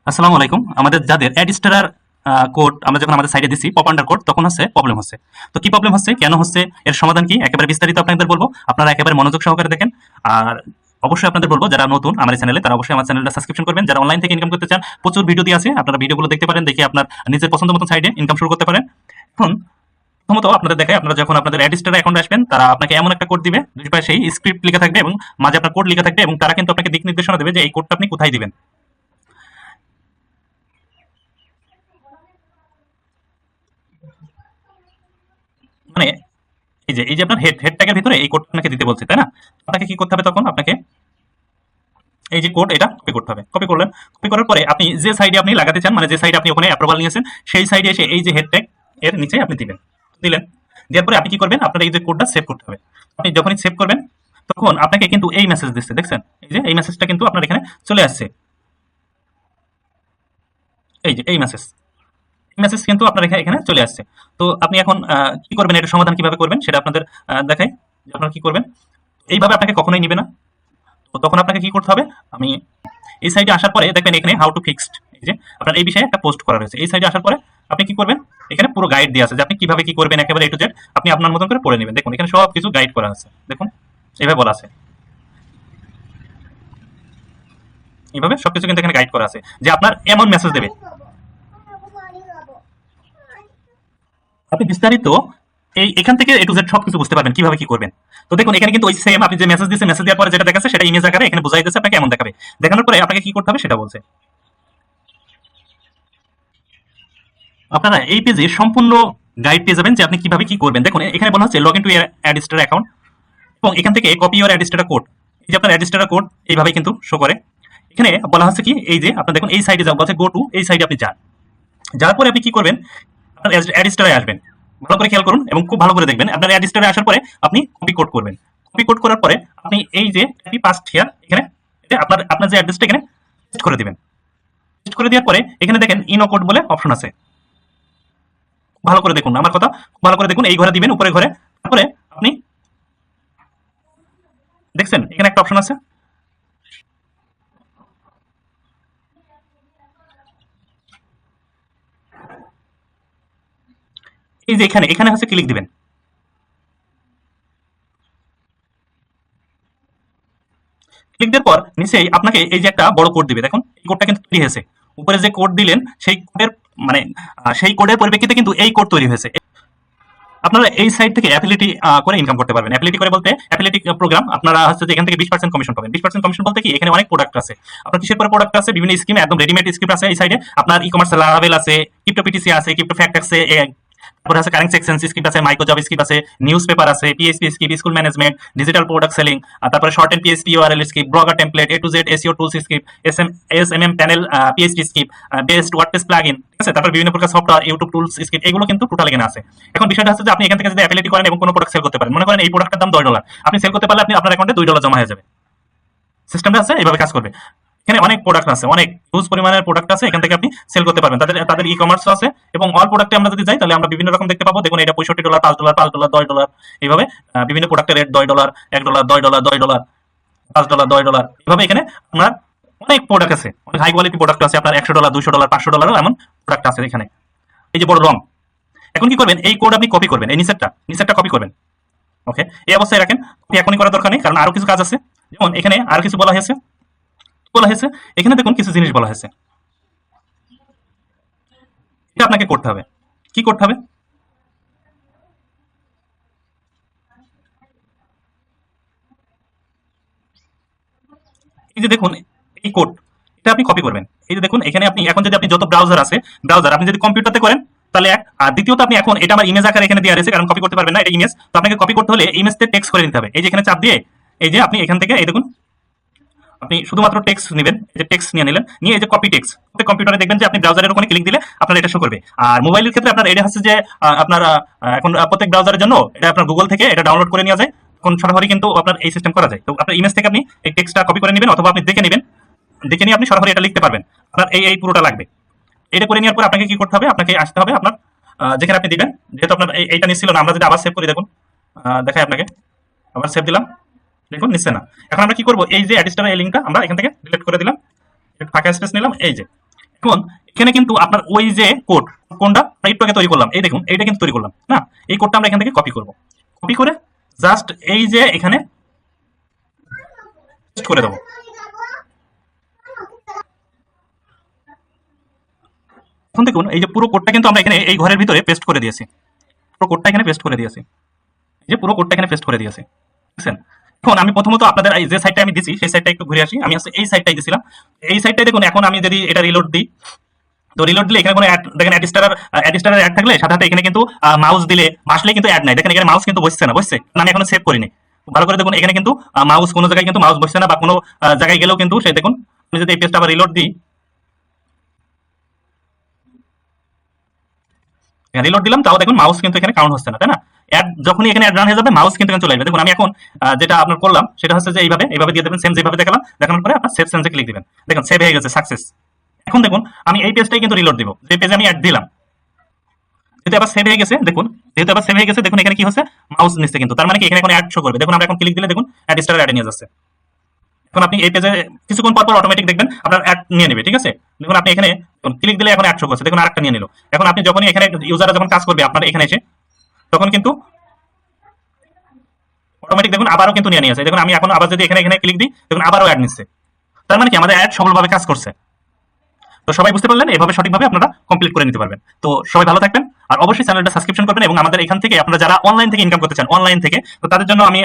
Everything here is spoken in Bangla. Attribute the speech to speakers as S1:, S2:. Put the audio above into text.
S1: আসসালামু আলাইকুম। আমাদের যাদের অ্যাডিস্টারার কোড আমরা যখন আমাদের সাইটে দিছি পপ আন্ডার কোড, তখন হচ্ছে প্রবলেম হচ্ছে। তো কি প্রবলেম হচ্ছে, কেন হচ্ছে, এর সমাধান কি, একেবারে বিস্তারিত আপনাদের বলবো। আপনারা একেবারে মনোযোগ সহকারে দেখেন। আর অবশ্যই আপনাদের বলবো, যারা নতুন আমার এই চ্যানেলে, তারা অবশ্যই আমার চ্যানেলটা সাবস্ক্রিপশন করবেন। যারা অনলাইন থেকে ইনকাম করতে চান, প্রচুর ভিডিও দিয়ে আছে, আপনারা ভিডিওগুলো দেখতে পারেন, দেখে আপনার নিজের পছন্দ মতো সাইডে ইনকাম শুরু করতে পারেন। এখন প্রথমত আপনাদের দেখায়, আপনারা যখন আপনাদের অ্যাডিস্টার অ্যাকাউন্টে আসবেন, তারা আপনাকে এমন একটা কোড দিবে, দুই পাশে সেই স্ক্রিপ্ট লেখা থাকবে এবং মাঝে আপনার কোড লেখা থাকবে, এবং তারা কিন্তু আপনাকে দিক নির্দেশনা দেবে যে এই কোডটা আপনি কোথায় দিবেন। মানে এই যে আপনার হেড ট্যাগের ভিতরে এই কোড আপনাকে দিতে বলছে, তাই না? আপনাকে কি করতে হবে তখন? আপনাকে এই যে কোড, এটা কপি করতে হবে। কপি করলেন, কপি করার পরে আপনি যে সাইডে আপনি লাগাতে চান, মানে যে সাইডে আপনি ওখানে অ্যাপ্রুভাল নিয়েছেন, সেই সাইডে এসে এই যে হেড ট্যাগ এর নিচে আপনি দিবেন। দিলেন, দেওয়ার পরে আপনি কি করবেন? আপনার এই যে কোডটা সেভ করতে হবে। আপনি যখনই সেভ করবেন, তখন আপনাকে কিন্তু এই মেসেজ দিচ্ছে, দেখছেন? এই যে এই মেসেজটা কিন্তু আপনার এখানে চলে আসছে। এই যে এই মেসেজ, মেসেজ কিন্তু আপনার এখানে এখানে চলে আসছে। তো আপনি এখন কি করবেন, এটা সমাধান কিভাবে করবেন সেটা আপনাদের দেখাই যে আপনারা কি করবেন। এইভাবে আপনাকে কখনোই নিবে না। তো তখন আপনাকে কি করতে হবে? আমি এই সাইডে আসার পরে দেখবেন এখানে হাউ টু ফিক্সড, এই যে আপনার এই বিষয়ে একটা পোস্ট করা রয়েছে। এই সাইডে আসার পরে আপনি কি করবেন? এখানে পুরো গাইড দেওয়া আছে যে আপনি কিভাবে কি করবেন, একেবারে এ টু জেড আপনি আপনার মতন করে পড়ে নেবেন। দেখুন এখানে সব কিছু গাইড করা আছে, দেখুন এইভাবে বলা আছে, এইভাবে সবকিছু কিন্তু এখানে গাইড করা আছে যে আপনার এমন মেসেজ দেবে। আপনি বিস্তারিত এই এখান থেকে এ টু জেড সবকিছু বুঝতে পারবেন কিভাবে কি করবেন। তো দেখুন এখানে কিন্তু ওই সেম আপনি যে মেসেজ দিয়েছেন, মেসেজ দেওয়ার পরে যেটা দেখাচ্ছে সেটা ইমেজ আকারে এখানে বোঝাই দিচ্ছে আপনাকে, এমন দেখাবে। দেখানোর পরে আপনাকে কি করতে হবে সেটা বলছে। আপনারা এই পেজে সম্পূর্ণ গাইড পেয়ে যাবেন যে আপনি কিভাবে কি করবেন। দেখুন এখানে বলা হচ্ছে log in to your Adsterra account, এবং এখান থেকে কপি ইউর অ্যাডিস্টার কোড। এই যে আপনার অ্যাডিস্টার কোড এইভাবে কিন্তু শো করে। এখানে বলা হচ্ছে কি, এই যে আপনার দেখুন এই সাইডে যাও, বলছে গো টু, এই সাইডে আপনি যান। যাওয়ার পরে আপনি কি করবেন? আপনার অ্যাডিস্টারে আসবেন। ভালো করে খেয়াল করুন এবং খুব ভালো করে দেখবেন। আপনার অ্যাডিস্টারে আসার পরে আপনি কপি কোড করবেন। কপি কোড করার পরে আপনি এই যে পাস্ট হিয়ার, এখানে আপনার আপনার যে অ্যাড্রেসটা এখানে পেস্ট করে দিবেন। পেস্ট করে দেওয়ার পরে এখানে দেখেন ইনো কোড বলে অপশন আছে। ভালো করে দেখুন আমার কথা, ভালো করে দেখুন। এই ঘরে দিবেন, উপরে ঘরে। তারপরে আপনি দেখছেন এখানে একটা অপশন আছে, এই যে এখানে এখানে হচ্ছে ক্লিক দিবেন। ক্লিক দেওয়ার পর নিচেই আপনাকে এই যে একটা বড় কোড দিবে, দেখুন এই কোডটা কিন্তু তৈরি হয়েছে। উপরে যে কোড দিলেন সেই কোডের মানে সেই কোডের পরিপ্রেক্ষিতে কিন্তু এই কোড তৈরি হয়েছে। আপনারা এই সাইট থেকে অ্যাফিলিয়েটি করে ইনকাম করতে পারবেন। অ্যাফিলিয়েটি করে বলতে, অ্যাফিলিয়েটি প্রোগ্রাম আপনারা হচ্ছে যে এখান থেকে 20% কমিশন পাবেন। 20% কমিশন বলতে কি, এখানে অনেক প্রোডাক্ট আছে। আপনার কিসের পরে প্রোডাক্ট আছে? বিভিন্ন স্কিম, একদম রেডিমেড স্ক্রিপ্ট আছে এই সাইডে। আপনার ই কমার্স লারাভেল আছে, ক্রিপ্টো পিটিসি আছে, ক্রিপ্টো ফ্যাক্ট আছে, তারপরে আছে কারেন্ট সেকশন স্ক্রিপ্ট আছে, মাইক্রো জব স্ক্রিপ্ট আছে, নিউজ পেপার আছে, PHP script, school management, digital product selling, তারপরে short end PHP URL script, blogger template, A to Z SEO tools script, SMM panel PHP script, best WordPress plugin, ঠিক আছে? তারপর বিভিন্ন প্রকার সফটওয়্যার, ইউটিউব টুলস স্ক্রিপ্ট, এগুলো কিন্তু টোটাল এখানে আছে। এখন বিষয়টা হচ্ছে যে আপনি এখান থেকে যদি অ্যাফিলিয়েটি করেন এবং কোনো প্রোডাক্ট সেল করতে পারেন, মনে করেন এই প্রোডাক্টের দাম $10, আপনি সেল করতে পারলে আপনি আপনার অ্যাকাউন্টে $2 জমা হয়ে যাবে। সিস্টেমটা আছে, এইভাবে কাজ করবে। এখানে অনেক প্রোডাক্ট আছে, অনেক হিউজ পরিমাণের প্রোডাক্ট আছে, এখান থেকে আপনি সেল করতে পারবেন। তাদের তাদের ই কমার্স আছে, এবং অল প্রোডাক্টে আমরা যদি যাই তাহলে আমরা বিভিন্ন রকম দেখতে পাবো। দেখুন এটা $65, $5, $5, $10, এইভাবে বিভিন্ন প্রোডাক্টের রেট $10, $1, $10, $10, $5, $10, এভাবে এখানে আপনার অনেক প্রোডাক্ট আছে, অনেক হাই কোয়ালিটি প্রোডাক্ট আছে। আপনার $100, $200, $500 এমন প্রোডাক্ট আছে এখানে। এই যে বড় রং। এখন কি করবেন? এই কোড আপনি কপি করবেন, এই নিচেরটা কপি করবেন। ওকে, এই অবস্থায় রাখেন। কপি এখনই করার দরকার নেই, কারণ আরো কিছু কাজ আছে। যেমন এখানে আর কিছু বলা হয়েছে এখানে দেখুন কিছু জিনিস বলা হয়েছে, এটা আপনাকে করতে হবে। কি করতে হবে? এই যে দেখুন এই কোড, এটা আপনি কপি করবেন। এই যে দেখুন এখানে আপনি এখন যদি আপনি যত ব্রাউজার আছে, ব্রাউজার আপনি যদি কম্পিউটারতে করেন তাহলে এক, আর দ্বিতীয়ত আপনি এখন এটা আমার ইমেজ আকারে এখানে দেওয়া রয়েছে, কারণ কপি করতে পারবেন না, এটা ইমেজ। তো আপনাকে কপি করতে হলে ইমেজতে টেক্সট করে নিতে হবে। এই যে এখানে চাপ দিয়ে এই যে আপনি এখান থেকে এই দেখুন আপনি শুধুমাত্র টেক্সট নেবেন। এই যে টেক্সট নিয়ে নিলেন, নিয়ে এই যে কপি টেক্সট, কম্পিউটারে দেখবেন যে আপনি ব্রাউজারের ওখানে ক্লিক দিলে আপনার এটা শো করবে। আর মোবাইলের ক্ষেত্রে আপনার এটা হচ্ছে যে আপনার এখন প্রত্যেক ব্রাউজারের জন্য এটা আপনার গুগল থেকে এটা ডাউনলোড করে নেওয়া যায়। এখন সরাসরি কিন্তু আপনার এই সিস্টেম করা যায়। তো আপনার ইমেজ থেকে আপনি এই টেক্সটটা কপি করে নেবেন, অথবা আপনি দেখে নেবেন, দেখে নিয়ে আপনি সরাসরি এটা লিখতে পারবেন। আপনার এই এই পুরোটা লাগবে। এটা করে নেওয়ার পর আপনাকে কি করতে হবে? আপনাকে আসতে হবে আপনার যেখানে আপনি দিবেন। যেহেতু আপনার এইটা নিচ্ছিল না, আমরা যদি আবার সেভ করি, দেখুন দেখাই আপনাকে। আবার সেভ দিলাম, দেখুন নিচ্ছে না। এখন আমরা কি করব? এই যে অ্যাডিস্টার এই লিঙ্কটা আমরা এখান থেকে ডিলিট করে দিলাম, একটু ফাঁকা স্পেস নিলাম, এই যে এখন এখানে কিন্তু আপনার ওই যে কোড কোনটা আমরা একটু আগে তৈরি করলাম, এই দেখুন এইটা কিন্তু তৈরি করলাম না, এই কোডটা আমরা এখান থেকে কপি করব, কপি করে জাস্ট এই যে এখানে পেস্ট করে দেবো। এখন দেখুন এই যে পুরো কোডটা কিন্তু আমরা এখানে এই ঘরের ভিতরে পেস্ট করে দিয়েছি, পুরো কোডটা এখানে পেস্ট করে দিয়েছি, এই যে পুরো কোডটা এখানে পেস্ট করে দিয়েছি, বুঝছেন? এখন আমি প্রথমত আপনাদের এই যে সাইটটা আমি দিছি সেই সাইটটা একটু ঘুরে আসি। আমি হচ্ছে এই সাইটটাই দিছিলাম, এই সাইটটাই দেখুন। এখন আমি যদি এটা রিলোড দিই, তো রিলোড দিলে এখানে কোনো অ্যাড দেখেন, অ্যাড অ্যাড থাকলে সাধারণত এখানে কিন্তু মাউস দিলে আসলে কিন্তু অ্যাড নাই, দেখেন এখানে মাউস কিন্তু বসছে না, বসছে না, আমি এখনো সেভ করিনি। ভালো করে দেখুন এখানে কিন্তু মাউস কোনো জায়গায় কিন্তু মাউস বসছে না, বা কোনো জায়গায় গেলেও কিন্তু সেই দেখুন আমি যদি এই পেজটা আবার রিলোড দিই, রিলোড দিলাম তাও দেখুন মাউস কিন্তু এখানে কাউন্ট হচ্ছে না, তাই না? অ্যাড যখনই এখানে অ্যাড রান হয়ে যাবে মাউস কিন্তু এখানে চলে আসবে। দেখুন আমি এখন যেটা আপনার করলাম সেটা হচ্ছে যে এইভাবে এইভাবে দিয়ে দেবেন, সেম যেভাবে দেখালাম, দেখানোর পরে আপনার সেভ সেন্সে ক্লিক দিবেন, দেখুন সেভ হয়ে গেছে, সাকসেস। এখন দেখুন আমি এই পেজটাই কিন্তু রিলোড দিব, যে পেজে আমি অ্যাড দিলাম, যেহেতু আবার সেভ হয়ে গেছে, দেখুন যেহেতু আবার সেভ হয়ে গেছে, দেখুন এখানে কি হচ্ছে, মাউস নিচ্ছে কিন্তু, তার মানে কি এখানে এখন অ্যাড শো করবে। দেখুন আমরা এখন ক্লিক দিলে দেখুন অ্যাড স্টার অ্যাড নিয়ে যাচ্ছে। এখন আপনি এই পেজে কিছুক্ষণ পর পর অটোমেটিক দেখবেন আপনার অ্যাড নিয়ে নেবে, ঠিক আছে? দেখুন আপনি এখানে ক্লিক দিলে এখন অ্যাড শো করছে, দেখুন আরেকটা নিয়ে নিল। এখন আপনি যখনই এখানে ইউজাররা যখন কাজ করবে আপনার এখানে এসে, তখন কিন্তু অটোমেটিক দেখুন আবারও কিন্তু নিয়ে নিয়েছে। দেখুন আমি এখন আবার যদি এখানে এখানে ক্লিক দিই, দেখুন আবারও অ্যাড নিচ্ছে, তার মানে কি আমাদের অ্যাড সফলভাবে কাজ করছে। তো সবাই বুঝতে পারলেন, এভাবে সঠিকভাবে আপনারা কমপ্লিট করে নিতে পারবেন। তো সবাই ভালো থাকবেন, আর অবশ্যই চ্যানেলটা সাবস্ক্রিপশন করবেন, এবং আমাদের এখান থেকে আপনারা যারা অনলাইন থেকে ইনকাম করতে চান, অনলাইন থেকে, তো তাদের জন্য আমি